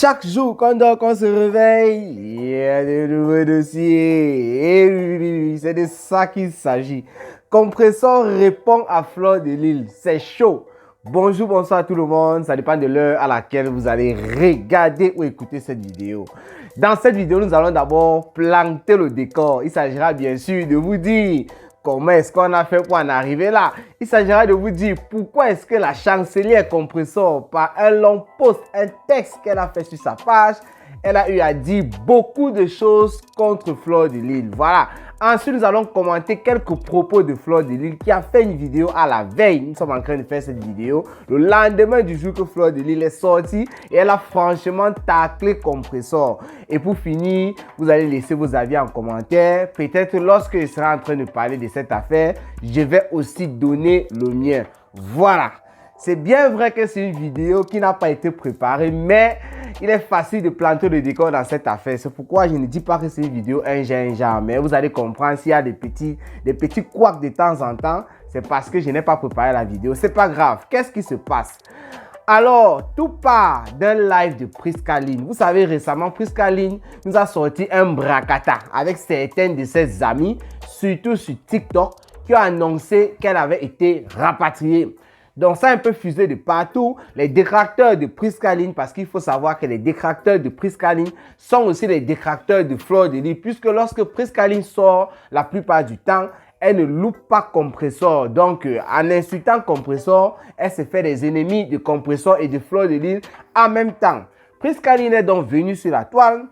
Chaque jour, quand on se réveille, il y a de nouveaux dossiers. Et oui, c'est de ça qu'il s'agit. Compressor répond à Fleur de Lys. C'est chaud. Bonjour, bonsoir à tout le monde. Ça dépend de l'heure à laquelle vous allez regarder ou écouter cette vidéo. Dans cette vidéo, nous allons d'abord planter le décor. Il s'agira bien sûr de vous dire comment est-ce qu'on a fait pour en arriver là. Il s'agira de vous dire pourquoi est-ce que la chancelière Compressor, par un long post, un texte qu'elle a fait sur sa page, elle a eu à dire beaucoup de choses contre Fleur de Lys. Voilà. Ensuite, nous allons commenter quelques propos de Fleur de Lys qui a fait une vidéo à la veille. Nous sommes en train de faire cette vidéo le lendemain du jour que Fleur de Lys est sortie et elle a franchement taclé Compressor. Et pour finir, vous allez laisser vos avis en commentaire. Peut-être lorsque je serai en train de parler de cette affaire, je vais aussi donner le mien. Voilà. C'est bien vrai que c'est une vidéo qui n'a pas été préparée, mais il est facile de planter le décor dans cette affaire. C'est pourquoi je ne dis pas que c'est une vidéo un genre. Mais vous allez comprendre s'il y a des petits couacs de temps en temps, c'est parce que je n'ai pas préparé la vidéo. C'est pas grave. Qu'est-ce qui se passe? Alors, tout part d'un live de Prisca Lyn. Vous savez, récemment, Prisca Lyn nous a sorti un bracata avec certaines de ses amies, surtout sur TikTok, qui ont annoncé qu'elle avait été rapatriée. Donc, ça a un peu fusé de partout. Les détracteurs de Prisca Lyn, parce qu'il faut savoir que les détracteurs de Prisca Lyn sont aussi les détracteurs de Fleur de Lys, puisque lorsque Prisca Lyn sort, la plupart du temps, elle ne loupe pas Compressor. Donc, en insultant Compressor, elle se fait des ennemis de Compressor et de Fleur de Lys en même temps. Prisca Lyn est donc venue sur la toile.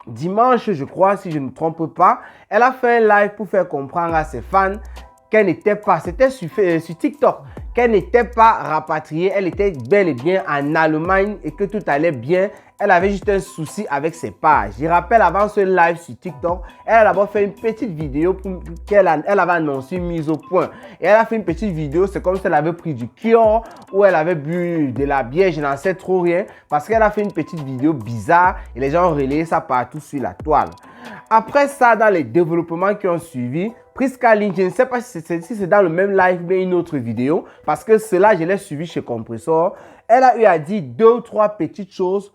Dimanche, je crois, si je ne me trompe pas, elle a fait un live pour faire comprendre à ses fans qu'elle n'était pas, c'était sur TikTok, qu'elle n'était pas rapatriée, elle était bel et bien en Allemagne et que tout allait bien. Elle avait juste un souci avec ses pages. Je rappelle, avant ce live sur TikTok, elle a d'abord fait une petite vidéo qu'elle avait annoncé une mise au point. Et elle a fait une petite vidéo, c'est comme si elle avait pris du Kior ou elle avait bu de la bière, je n'en sais trop rien, parce qu'elle a fait une petite vidéo bizarre et les gens ont relayé ça partout sur la toile. Après ça, dans les développements qui ont suivi, Prisca Lyn, je ne sais pas si c'est dans le même live mais une autre vidéo, parce que cela, je l'ai suivi chez Compressor. Elle a eu à dire 2 ou 3 petites choses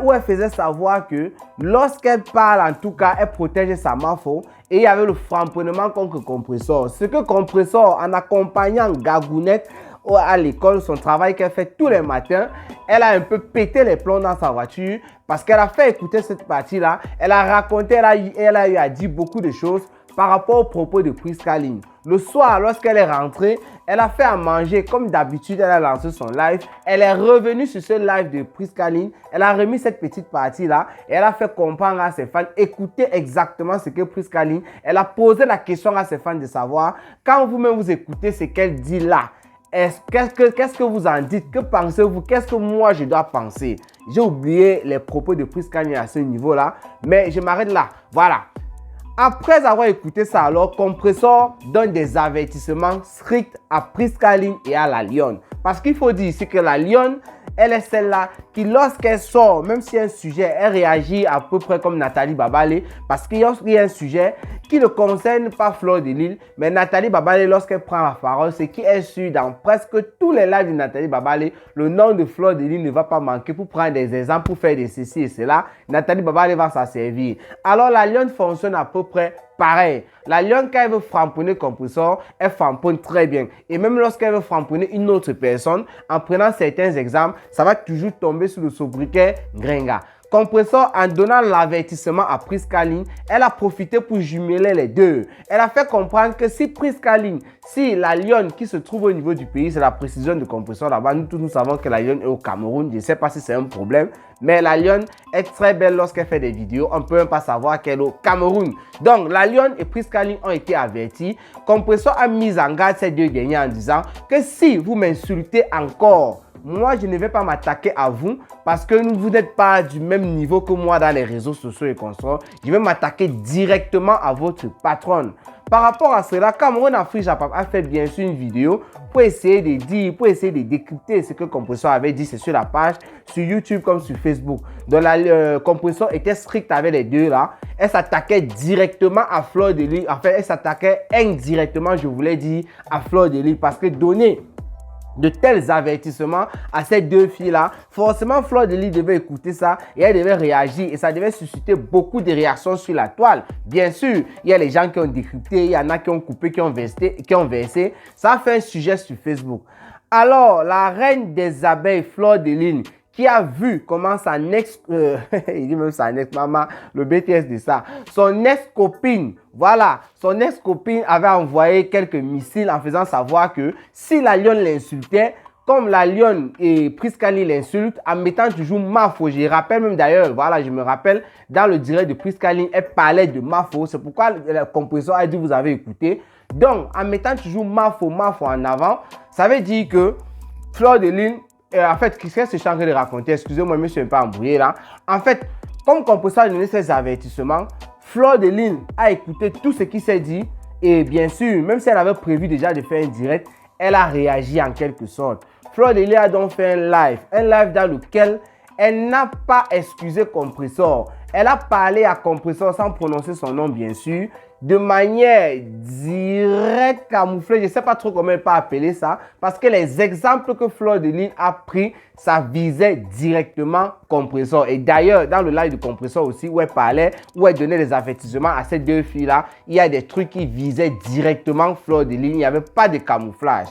où elle faisait savoir que lorsqu'elle parle, en tout cas, elle protège sa mafo et il y avait le framponnement contre Compressor. Ce que Compressor, en accompagnant Gagounette à l'école, son travail qu'elle fait tous les matins, elle a un peu pété les plombs dans sa voiture parce qu'elle a fait écouter cette partie-là. Elle a raconté, elle a eu à dire beaucoup de choses par rapport aux propos de Prisca Lyn. Le soir, lorsqu'elle est rentrée, elle a fait à manger comme d'habitude, elle a lancé son live. Elle est revenue sur ce live de Prisca Lyn. Elle a remis cette petite partie-là et elle a fait comprendre à ses fans, écoutez exactement ce que Prisca Lyn, elle a posé la question à ses fans de savoir, quand vous-même vous écoutez ce qu'elle dit là, qu'est-ce que vous en dites? Que pensez-vous? Qu'est-ce que moi je dois penser? J'ai oublié les propos de Prisca Lyn à ce niveau-là, mais je m'arrête là. Voilà. Après avoir écouté ça, alors, Compressor donne des avertissements stricts à Prisca Lyn et à la Lionne. Parce qu'il faut dire ici que la Lionne, elle est celle-là qui, lorsqu'elle sort, même s'il y a un sujet, elle réagit à peu près comme Nathalie Babalé. Parce qu'il y a un sujet qui ne concerne pas Fleur de Lys, mais Nathalie Babalé, lorsqu'elle prend la parole, c'est qui est sûr dans presque tous les lives de Nathalie Babalé, le nom de Fleur de Lys ne va pas manquer pour prendre des exemples, pour faire des ceci et cela. Nathalie Babalé va s'en servir. Alors la Lionne fonctionne à peu près pareil. La Lionne, quand elle veut framponner Compressor, elle framponne très bien. Et même lorsqu'elle veut framponner une autre personne, en prenant certains exemples, ça va toujours tomber sur le sobriquet Gringa. Compressor, en donnant l'avertissement à Prisca Lyn, elle a profité pour jumeler les deux. Elle a fait comprendre que si Prisca Lyn, si la Lionne qui se trouve au niveau du pays, c'est la précision de Compressor là-bas, nous tous nous savons que la Lionne est au Cameroun, je ne sais pas si c'est un problème, mais la Lionne est très belle lorsqu'elle fait des vidéos, on ne peut même pas savoir qu'elle est au Cameroun. Donc la Lionne et Prisca Lyn ont été avertis. Compressor a mis en garde ces deux derniers en disant que si vous m'insultez encore, moi, je ne vais pas m'attaquer à vous parce que vous n'êtes pas du même niveau que moi dans les réseaux sociaux et consorts. Je vais m'attaquer directement à votre patronne. Par rapport à cela, Cameroun Afrique a fait bien sûr une vidéo pour essayer de dire, pour essayer de décrypter ce que Compressor avait dit. C'est sur la page, sur YouTube comme sur Facebook. Donc la Compressor était strict avec les deux là. Elle s'attaquait directement à Fleur de Lys. En fait, elle s'attaquait indirectement, je voulais dire, à Fleur de Lys parce que donner de tels avertissements à ces deux filles-là, forcément Fleur de Lys devait écouter ça et elle devait réagir et ça devait susciter beaucoup de réactions sur la toile. Bien sûr, il y a les gens qui ont décrypté, il y en a qui ont coupé, qui ont versé. Ça a fait un sujet sur Facebook. Alors, la reine des abeilles, Fleur de Lys, qui a vu comment son ex, il dit même son ex-maman, le BTS de ça, son ex-copine, voilà, son ex-copine avait envoyé quelques missiles en faisant savoir que si la lionne l'insultait, comme la lionne et Prisca Lee l'insulte, en mettant toujours Mafo. Je rappelle même d'ailleurs, voilà, je me rappelle, dans le direct de Prisca Lee, elle parlait de Mafo. C'est pourquoi le compresseur a dit, vous avez écouté. Donc, en mettant toujours Mafo en avant, ça veut dire que Fleur de Lys, en fait, qu'est-ce que je suis en train de raconter? Excusez-moi, je me suis un peu embrouillé là. En fait, comme compresseur a donné ses avertissements, Fleur de Lys a écouté tout ce qui s'est dit et bien sûr, même si elle avait prévu déjà de faire un direct, elle a réagi en quelque sorte. Fleur de Lys a donc fait un live dans lequel elle n'a pas excusé Compressor. Elle a parlé à Compressor sans prononcer son nom bien sûr, de manière directe, camouflée, je ne sais pas trop comment elle peut appeler ça, parce que les exemples que Fleur de Lys a pris, ça visait directement Compressor. Et d'ailleurs, dans le live de Compressor aussi, où elle parlait, où elle donnait des avertissements à ces deux filles-là, il y a des trucs qui visaient directement Fleur de Lys, il n'y avait pas de camouflage.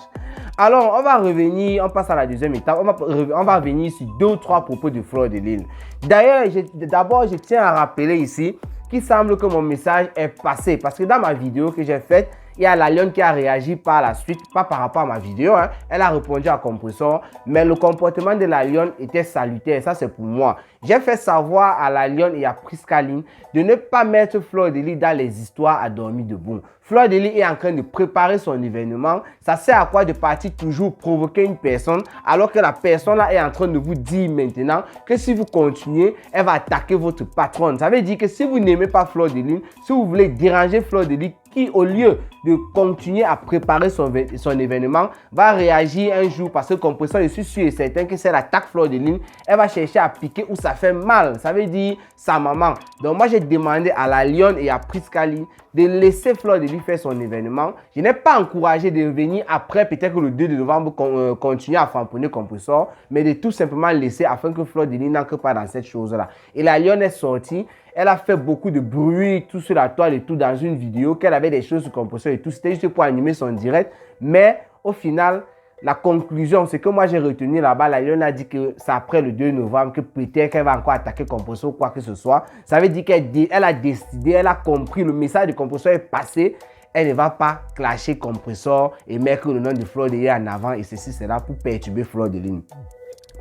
Alors, on va revenir, on passe à la deuxième étape, on va revenir sur 2 ou 3 propos de Fleur de Lys. D'ailleurs, d'abord, je tiens à rappeler ici qu'il semble que mon message est passé. Parce que dans ma vidéo que j'ai faite, il y a la lionne qui a réagi par la suite, pas par rapport à ma vidéo. Hein. Elle a répondu à Compressor, mais le comportement de la lionne était salutaire. Ça, c'est pour moi. J'ai fait savoir à la lionne et à Prisca Lee de ne pas mettre Fleur de Lys dans les histoires à dormir debout. Fleur de Lys est en train de préparer son événement. Ça sert à quoi de partir toujours provoquer une personne alors que la personne là est en train de vous dire maintenant que si vous continuez, elle va attaquer votre patronne. Ça veut dire que si vous n'aimez pas Fleur de Lys, si vous voulez déranger Fleur de Lys, qui au lieu de continuer à préparer son événement, va réagir un jour parce que Compressor, je suis sûr et certain que c'est l'attaque Fleur de Lys, elle va chercher à piquer où ça fait mal. Ça veut dire sa maman. Donc moi j'ai demandé à la lionne et à Prisca Lee de laisser Fleur de Lys faire son événement. Je n'ai pas encouragé de venir après, peut-être que le 2 novembre, continuer à famponner Compressor, mais de tout simplement laisser afin que Fleur de Lys n'entre pas dans cette chose-là. Et la lionne est sortie. Elle a fait beaucoup de bruit, tout sur la toile et tout dans une vidéo, qu'elle avait des choses sur Compressor et tout. C'était juste pour animer son direct. Mais au final, la conclusion, c'est que moi j'ai retenu là-bas, la lionne a dit que c'est après le 2 novembre que peut-être qu'elle va encore attaquer Compressor ou quoi que ce soit. Ça veut dire qu'elle a décidé, elle a compris, le message de Compressor est passé. Elle ne va pas clasher Compressor et mettre le nom de Fleur de Lys en avant et ceci, cela pour perturber Fleur de Lys.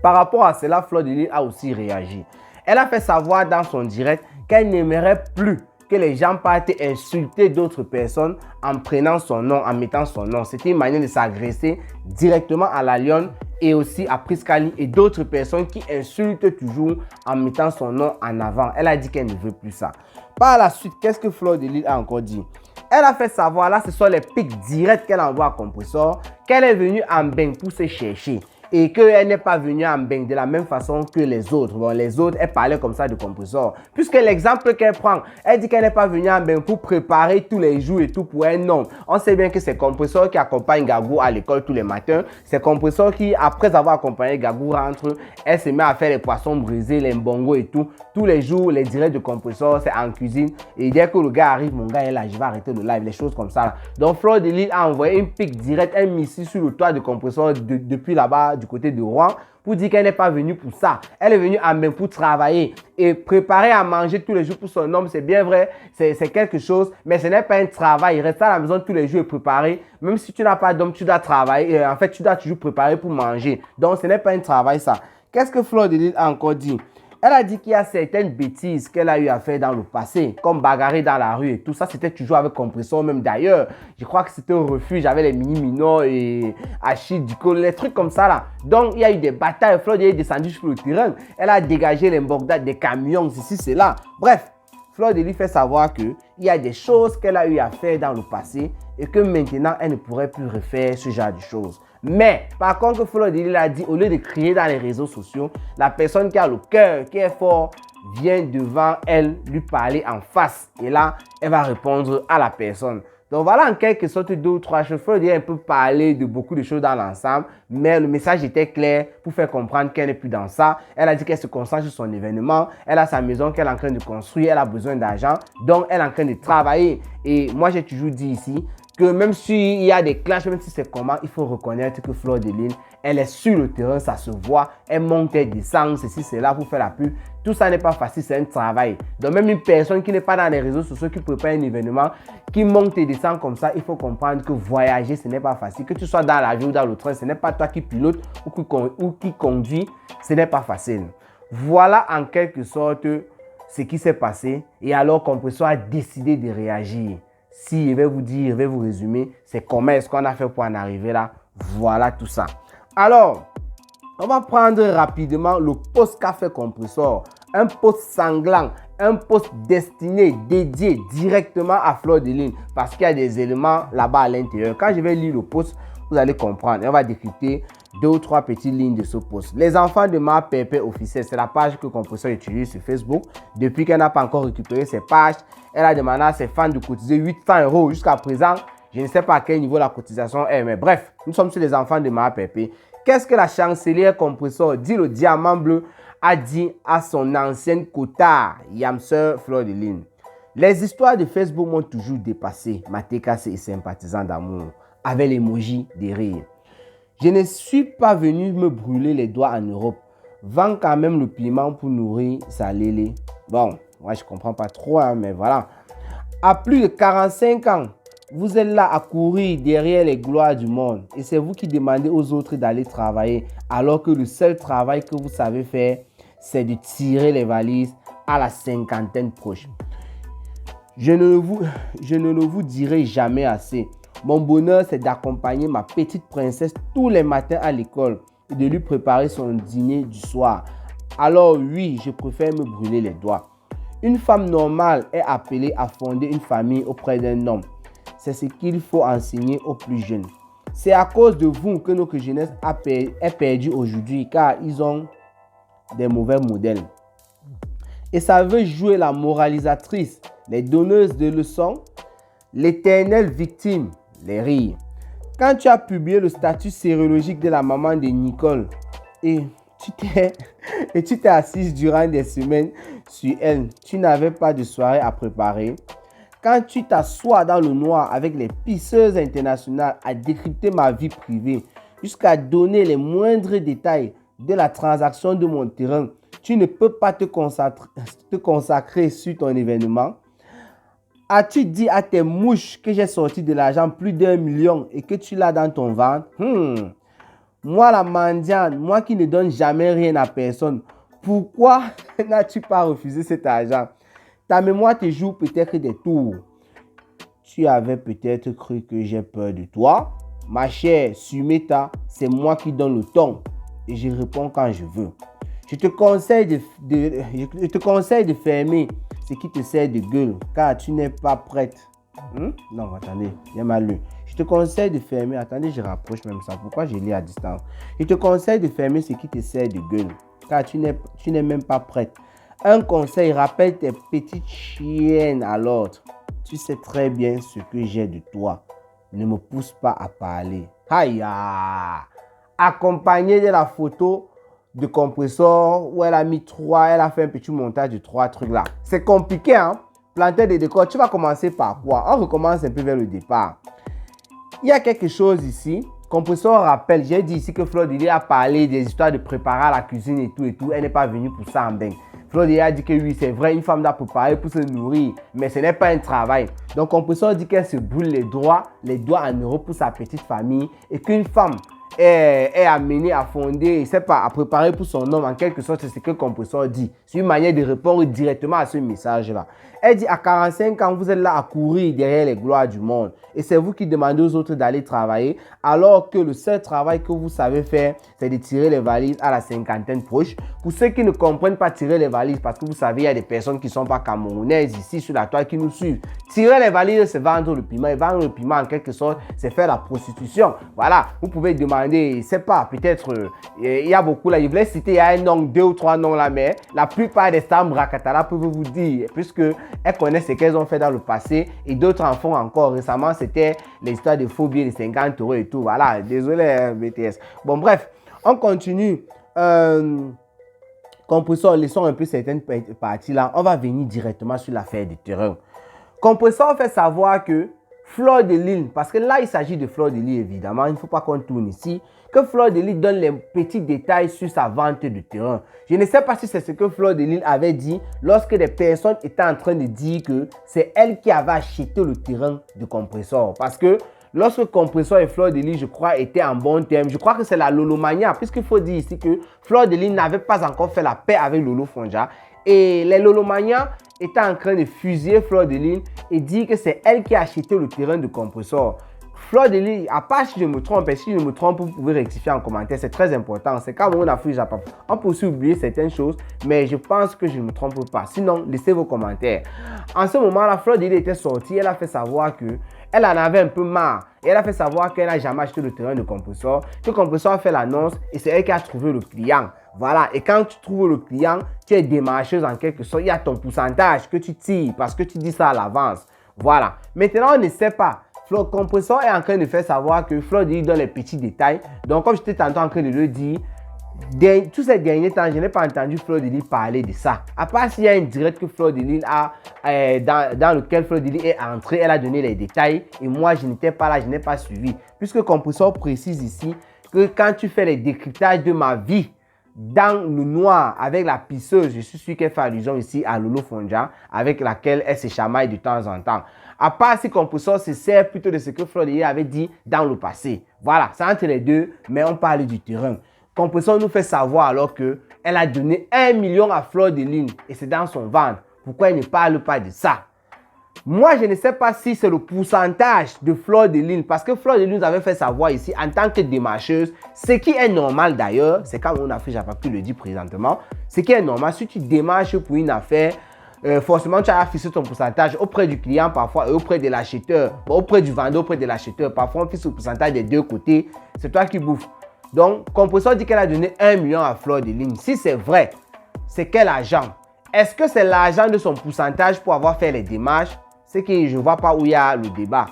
Par rapport à cela, Fleur de Lys a aussi réagi. Elle a fait savoir dans son direct qu'elle n'aimerait plus que les gens partent insulter d'autres personnes en prenant son nom, en mettant son nom. C'était une manière de s'agresser directement à la lionne et aussi à Prisca Lee et d'autres personnes qui insultent toujours en mettant son nom en avant. Elle a dit qu'elle ne veut plus ça. Par la suite, qu'est-ce que Fleur de Lys a encore dit? Elle a fait savoir, là ce sont les pics directs qu'elle envoie à Compressor, qu'elle est venue en Beng pour se chercher. Et qu'elle n'est pas venue en Beng de la même façon que les autres. Bon, les autres, elle parlait comme ça de Compressor. Puisque l'exemple qu'elle prend, elle dit qu'elle n'est pas venue en Beng pour préparer tous les jours et tout pour un homme. On sait bien que c'est Compressor qui accompagne Gagou à l'école tous les matins. C'est Compressor qui, après avoir accompagné Gagou, rentre, elle se met à faire les poissons brisés, les mbongos et tout. Tous les jours, les directs de Compressor, c'est en cuisine. Et dès que le gars arrive, mon gars est là, je vais arrêter le live, les choses comme ça. Là. Donc, Fleur de Lys a envoyé une pique directe, un missile sur le toit de Compressor depuis là-bas, du côté de Rouen, pour dire qu'elle n'est pas venue pour ça. Elle est venue en même pour travailler et préparer à manger tous les jours pour son homme. C'est bien vrai, c'est quelque chose, mais ce n'est pas un travail. Rester à la maison tous les jours et préparer, même si tu n'as pas d'homme, tu dois travailler. En fait, tu dois toujours préparer pour manger. Donc, ce n'est pas un travail, ça. Qu'est-ce que Fleur de Lys a encore dit? Elle a dit qu'il y a certaines bêtises qu'elle a eu à faire dans le passé, comme bagarrer dans la rue et tout ça. C'était toujours avec Compressor, même d'ailleurs. Je crois que c'était au refuge avec les mini-minors et Achille, Duco, les trucs comme ça là. Donc, il y a eu des batailles. Fleur de Lys est descendue sur le terrain. Elle a dégagé les mbogdas des camions, ceci, cela. Bref, Fleur de Lys fait savoir qu'il y a des choses qu'elle a eu à faire dans le passé et que maintenant, elle ne pourrait plus refaire ce genre de choses. Mais, par contre, Fleur de Lys a dit, au lieu de crier dans les réseaux sociaux, la personne qui a le cœur, qui est fort, vient devant elle lui parler en face. Et là, elle va répondre à la personne. Donc voilà en quelque sorte 2 ou 3 choses. Fleur de Lys a un peu parlé de beaucoup de choses dans l'ensemble, mais le message était clair pour faire comprendre qu'elle n'est plus dans ça. Elle a dit qu'elle se concentre sur son événement, elle a sa maison qu'elle est en train de construire, elle a besoin d'argent, donc elle est en train de travailler. Et moi j'ai toujours dit ici que même s'il y a des clashs, même si c'est comment, il faut reconnaître que Fleur de Lys, elle est sur le terrain, ça se voit, elle monte, elle descend, ceci, cela pour faire la pub. Tout ça n'est pas facile, c'est un travail. Donc même une personne qui n'est pas dans les réseaux sociaux, qui prépare un événement, qui monte et descend comme ça, il faut comprendre que voyager, ce n'est pas facile. Que tu sois dans l'avion ou dans le train, ce n'est pas toi qui pilote ou qui conduit, ce n'est pas facile. Voilà en quelque sorte ce qui s'est passé. Et alors Compressor a décidé de réagir. Si je vais vous dire, je vais vous résumer, c'est comment est-ce qu'on a fait pour en arriver là. Voilà tout ça. Alors, on va prendre rapidement le post qu'a fait Compressor. Un post sanglant, un post destiné, dédié directement à Fleur de Lys. Parce qu'il y a des éléments là-bas à l'intérieur. Quand je vais lire le post, vous allez comprendre. Et on va décrypter 2 ou 3 petites lignes de ce post. Les enfants de Ma Pépé officiel, c'est la page que Compressor utilise sur Facebook. Depuis qu'elle n'a pas encore récupéré ses pages, elle a demandé à ses fans de cotiser 800 € jusqu'à présent. Je ne sais pas à quel niveau la cotisation est, mais bref, nous sommes sur les enfants de Ma Pépé. Qu'est-ce que la chancelière Compressor, dit le diamant bleu, a dit à son ancienne cotard, Yamseur Fleur de Lys? Les histoires de Facebook m'ont toujours dépassé, Matécassé et sympathisants d'amour, avec l'emoji de rire. Je ne suis pas venu me brûler les doigts en Europe. Vends quand même le piment pour nourrir sa lélé. Bon, moi je comprends pas trop, hein, mais voilà. À plus de 45 ans, vous êtes là à courir derrière les gloires du monde. Et c'est vous qui demandez aux autres d'aller travailler. Alors que le seul travail que vous savez faire, c'est de tirer les valises à la cinquantaine proche. Je ne le vous dirai jamais assez. Mon bonheur, c'est d'accompagner ma petite princesse tous les matins à l'école et de lui préparer son dîner du soir. Alors oui, je préfère me brûler les doigts. Une femme normale est appelée à fonder une famille auprès d'un homme. C'est ce qu'il faut enseigner aux plus jeunes. C'est à cause de vous que notre jeunesse est perdue aujourd'hui, car ils ont des mauvais modèles. Et ça veut jouer la moralisatrice, les donneuses de leçons, l'éternelle victime, les rires. Quand tu as publié le statut sérologique de la maman de Nicole et tu t'es assise durant des semaines sur elle, tu n'avais pas de soirée à préparer. Quand tu t'assois dans le noir avec les pisseuses internationales à décrypter ma vie privée jusqu'à donner les moindres détails de la transaction de mon terrain, tu ne peux pas te consacrer sur ton événement. As-tu dit à tes mouches que j'ai sorti de l'argent plus d'1 million et que tu l'as dans ton ventre? Moi la mendiante, moi qui ne donne jamais rien à personne, pourquoi n'as-tu pas refusé cet argent? Ta mémoire te joue peut-être des tours. Tu avais peut-être cru que j'ai peur de toi. Ma chère Sumeta, c'est moi qui donne le ton et je réponds quand je veux. Je te conseille de fermer ce qui te sert de gueule, car tu n'es pas prête. Non, attendez, j'ai mal lu. Je te conseille de fermer, attendez, je rapproche même ça. Pourquoi je lis à distance? Je te conseille de fermer ce qui te sert de gueule, car tu n'es même pas prête. Un conseil, rappelle tes petites chiennes à l'ordre. Tu sais très bien ce que j'ai de toi. Ne me pousse pas à parler. Aïe! Accompagné de la photo de Compressor où elle a mis 3, elle a fait un petit montage de 3 trucs là. C'est compliqué, hein? Planter des décors, tu vas commencer par quoi? On recommence un peu vers le départ. Il y a quelque chose ici. Compressor rappelle, j'ai dit ici que Fleur de Lys a parlé des histoires de préparer à la cuisine et tout. Elle n'est pas venue pour ça en bain. Fleur de Lys a dit que oui, c'est vrai, une femme doit préparer pour se nourrir, mais ce n'est pas un travail. Donc Compressor dit qu'elle se brûle les doigts en Europe pour sa petite famille et qu'une femme est amenée à fonder, je sais pas, à préparer pour son homme. En quelque sorte, c'est ce que Compressor dit. C'est une manière de répondre directement à ce message-là. Elle dit à 45 ans, vous êtes là à courir derrière les gloires du monde. Et c'est vous qui demandez aux autres d'aller travailler, alors que le seul travail que vous savez faire, c'est de tirer les valises à la cinquantaine proche. Pour ceux qui ne comprennent pas tirer les valises, parce que vous savez, il y a des personnes qui ne sont pas camerounaises ici sur la toile qui nous suivent. Tirer les valises, c'est vendre le piment. Et vendre le piment, en quelque sorte, c'est faire la prostitution. Voilà, vous pouvez demander demander, c'est pas, peut-être, il y a beaucoup là, je voulais citer, il y a un nom, 2 ou 3 noms là, mais la plupart des stars Mrakatala peuvent vous dire, puisque elles connaissent ce qu'elles ont fait dans le passé, et d'autres en font encore. Récemment, c'était l'histoire de faux billets de 50 € et tout, voilà, désolé BTS. Bon bref, on continue. Compressor, laissons un peu certaines parties là, on va venir directement sur l'affaire du terrain. Compressor fait savoir que Fleur de Lys, parce que là il s'agit de Fleur de Lys évidemment, il ne faut pas qu'on tourne ici, que Fleur de Lys donne les petits détails sur sa vente de terrain. Je ne sais pas si c'est ce que Fleur de Lys avait dit lorsque des personnes étaient en train de dire que c'est elle qui avait acheté le terrain de Compressor. Parce que lorsque Compressor et Fleur de Lys, je crois, étaient en bon terme, je crois que c'est la Lolomania, puisqu'il faut dire ici que Fleur de Lys n'avait pas encore fait la paix avec Lolo Fonja. Et les Lolomania étaient en train de fusiller Fleur de Lys et dire que c'est elle qui a acheté le terrain de Compressor. Fleur de Lys, à part si je me trompe, et si je me trompe, vous pouvez rectifier en commentaire, c'est très important. C'est quand on a fouillé Japon. On peut aussi oublier certaines choses, mais je pense que je ne me trompe pas. Sinon, laissez vos commentaires. En ce moment-là, Fleur de Lys était sortie, elle a fait savoir que elle en avait un peu marre. Et elle a fait savoir qu'elle n'a jamais acheté le terrain de Compressor, que Compressor a fait l'annonce et c'est elle qui a trouvé le client. Voilà, et quand tu trouves le client, tu es démarcheuse en quelque sorte. Il y a ton pourcentage que tu tires parce que tu dis ça à l'avance. Voilà. Maintenant, on ne sait pas. Compressor est en train de faire savoir que Fleur de Lys donne les petits détails. Donc, comme j'étais tantôt en train de le dire, tous ces derniers temps, je n'ai pas entendu Fleur de Lys parler de ça. À part s'il y a un direct que Fleur de Lys a, dans lequel Fleur de Lys est entrée, elle a donné les détails. Et moi, je n'étais pas là, je n'ai pas suivi. Puisque Compressor précise ici que quand tu fais les décryptages de ma vie, dans le noir avec la pisseuse, je suis sûr qu'elle fait allusion ici à Lolo Fonja, avec laquelle elle se chamaille de temps en temps. À part si Compressor se sert plutôt de ce que Fleur de Lys avait dit dans le passé. Voilà, c'est entre les deux, mais on parle du terrain. Compressor nous fait savoir alors qu'elle a donné 1 million à Fleur de Lys et c'est dans son ventre. Pourquoi elle ne parle pas de ça? Moi, je ne sais pas si c'est le pourcentage de Fleur de Lys, parce que Fleur de Lys nous avait fait savoir ici en tant que démarcheuse, ce qui est normal d'ailleurs, c'est comme on a fait, j'avais pu le dire présentement, ce qui est normal, si tu démarches pour une affaire, forcément tu as affiché ton pourcentage auprès du client parfois et auprès de l'acheteur, auprès du vendeur, auprès de l'acheteur, parfois on fixe le pourcentage des deux côtés, c'est toi qui bouffes. Donc, Compressor dit qu'elle a donné 1 million à Fleur de Lys. Si c'est vrai, c'est quel argent? Est-ce que c'est l'argent de son pourcentage pour avoir fait les démarches? C'est que je ne vois pas où il y a le débat.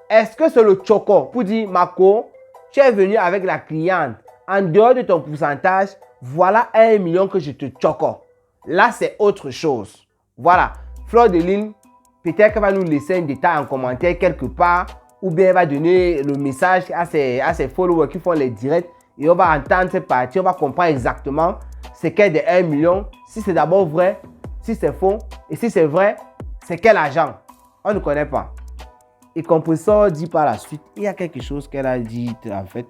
Est-ce que c'est le choco pour dire, Mako, tu es venu avec la cliente, en dehors de ton pourcentage, voilà 1 million que je te choco. Là, c'est autre chose. Voilà. Fleur de Lys, peut-être qu'elle va nous laisser un détail en commentaire quelque part, ou bien elle va donner le message à ses followers qui font les directs, et on va entendre cette partie, on va comprendre exactement ce qu'est de 1 million, si c'est d'abord vrai, si c'est faux, et si c'est vrai, c'est quel argent? On ne connaît pas. Et Compressor dit par la suite, il y a quelque chose qu'elle a dit en fait.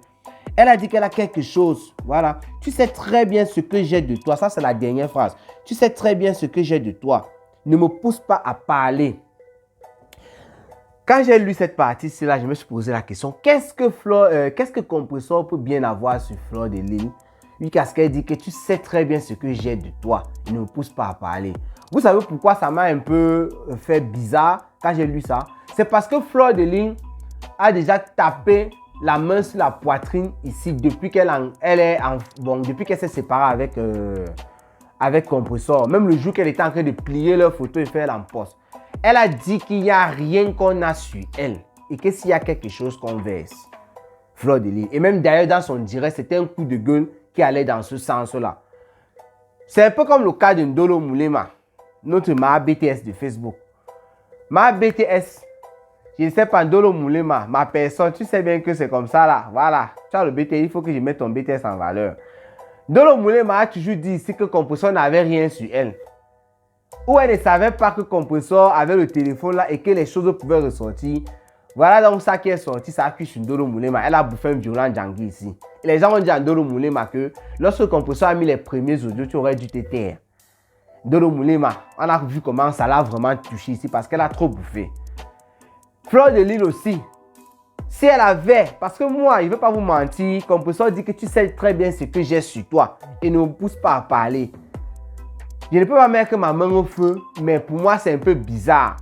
Elle a dit qu'elle a quelque chose. Voilà. Tu sais très bien ce que j'ai de toi. Ça, c'est la dernière phrase. Tu sais très bien ce que j'ai de toi. Ne me pousse pas à parler. Quand j'ai lu cette partie-ci, là, je me suis posé la question, qu'est-ce que Compressor peut bien avoir sur Fleur de Lys? Lui, qu'est-ce qu'elle dit que tu sais très bien ce que j'ai de toi. Ne me pousse pas à parler. Vous savez pourquoi ça m'a un peu fait bizarre quand j'ai lu ça? C'est parce que Fleur de Lys a déjà tapé la main sur la poitrine ici depuis qu'elle s'est séparée avec Compressor. Même le jour qu'elle était en train de plier leur photo et faire l'emposte. Elle a dit qu'il n'y a rien qu'on a sur elle et que s'il y a quelque chose qu'on verse. Fleur de Lys. Et même d'ailleurs dans son direct, c'était un coup de gueule qui allait dans ce sens-là. C'est un peu comme le cas de Ndolo Moulema, notre ma BTS de Facebook. Ma BTS, je ne sais pas, Ndolo Moulema, ma personne, tu sais bien que c'est comme ça là. Voilà, tu as le BTS, il faut que je mette ton BTS en valeur. Ndolo Moulema a toujours dit ici que Compressor n'avait rien sur elle. Ou elle ne savait pas que Compressor avait le téléphone là et que les choses pouvaient ressortir. Voilà donc ça qui est sorti, ça a cuit sur Ndolo Moulema. Elle a bouffé un violent Djangui ici. Et les gens ont dit à Ndolo Moulema que lorsque Compressor a mis les premiers audios, tu aurais dû te taire. Ndolo Moulema, on a vu comment ça l'a vraiment touché ici parce qu'elle a trop bouffé. Fleur de Lys aussi. Si elle avait, parce que moi, je ne vais pas vous mentir, Compressor dit que tu sais très bien ce que j'ai sur toi et ne me pousse pas à parler. Je ne peux pas mettre ma main au feu, mais pour moi, c'est un peu bizarre.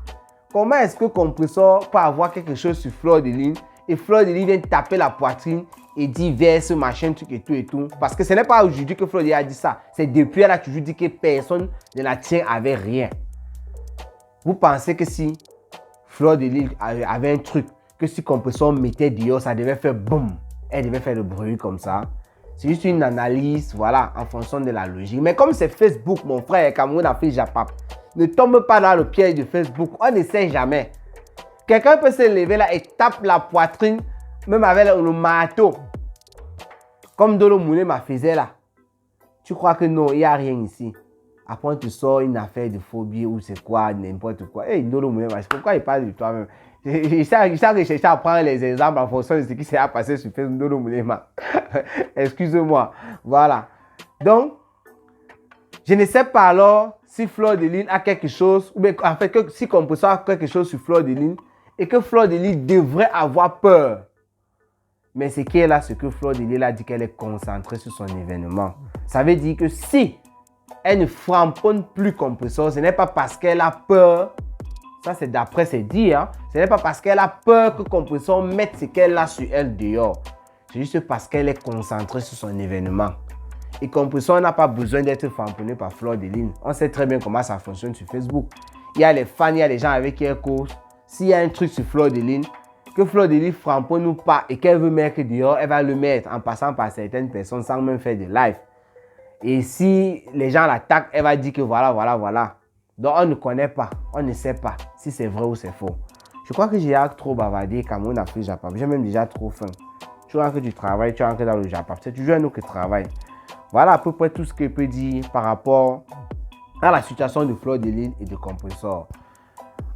Comment est-ce que Compressor peut avoir quelque chose sur Fleur de Lys et Fleur de Lys vient taper la poitrine et diverses machin, truc et tout. Parce que ce n'est pas aujourd'hui que Fleur de Lys a dit ça. C'est depuis elle a toujours dit que personne ne la tient avec rien. Vous pensez que si Fleur de Lys avait un truc, que si Compressor mettait dehors, ça devait faire boum. Elle devait faire le bruit comme ça. C'est juste une analyse, voilà, en fonction de la logique. Mais comme c'est Facebook, mon frère, Cameroun Afrique Japap, ne tombe pas dans le piège de Facebook. On ne sait jamais. Quelqu'un peut se lever là et tape la poitrine, même avec le marteau. Comme Dolo Moulé m'a faisait là. Tu crois que non, il n'y a rien ici. Après, tu sors une affaire de phobie ou c'est quoi, n'importe quoi. Hey, Dolo Moulé, pourquoi il parle de toi-même? Il s'est cherché à prendre les exemples en fonction de ce qui s'est passé sur Facebook. Dolo Moulé, excuse-moi. Voilà. Donc, je ne sais pas alors si Fleur de Lys a quelque chose, ou bien en fait, que si Compressor a quelque chose sur Fleur de Lys et que Fleur de Lys devrait avoir peur. Mais ce qui est là, c'est que Fleur de Lys a dit qu'elle est concentrée sur son événement. Ça veut dire que si elle ne framponne plus Compressor, ce n'est pas parce qu'elle a peur. Ça, c'est d'après ses dires. Hein. Ce n'est pas parce qu'elle a peur que Compressor mette ce qu'elle a sur elle dehors. C'est juste parce qu'elle est concentrée sur son événement. Et Compressor n'a pas besoin d'être framponné par Fleur de Lys. On sait très bien comment ça fonctionne sur Facebook. Il y a les fans, il y a les gens avec qui elle cause. S'il y a un truc sur Fleur de Lys, que Fleur de Lys framponne ou pas et qu'elle veut mettre dehors, elle va le mettre en passant par certaines personnes sans même faire de live. Et si les gens l'attaquent, elle va dire que voilà. Donc on ne connaît pas, on ne sait pas si c'est vrai ou c'est faux. Je crois que j'ai trop bavardé, Cameroun Afrique Japap. J'ai même déjà trop faim. Tu vois que tu travailles, tu entres dans le Japap. C'est toujours un autre qui travaille. Voilà à peu près tout ce que je peux dire par rapport à la situation de Fleur de Lys et de Compressor.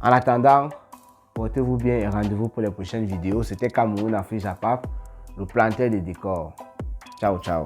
En attendant, portez-vous bien et rendez-vous pour les prochaines vidéos. C'était Cameroun Afrique Japap, le planteur de décors. Ciao, ciao.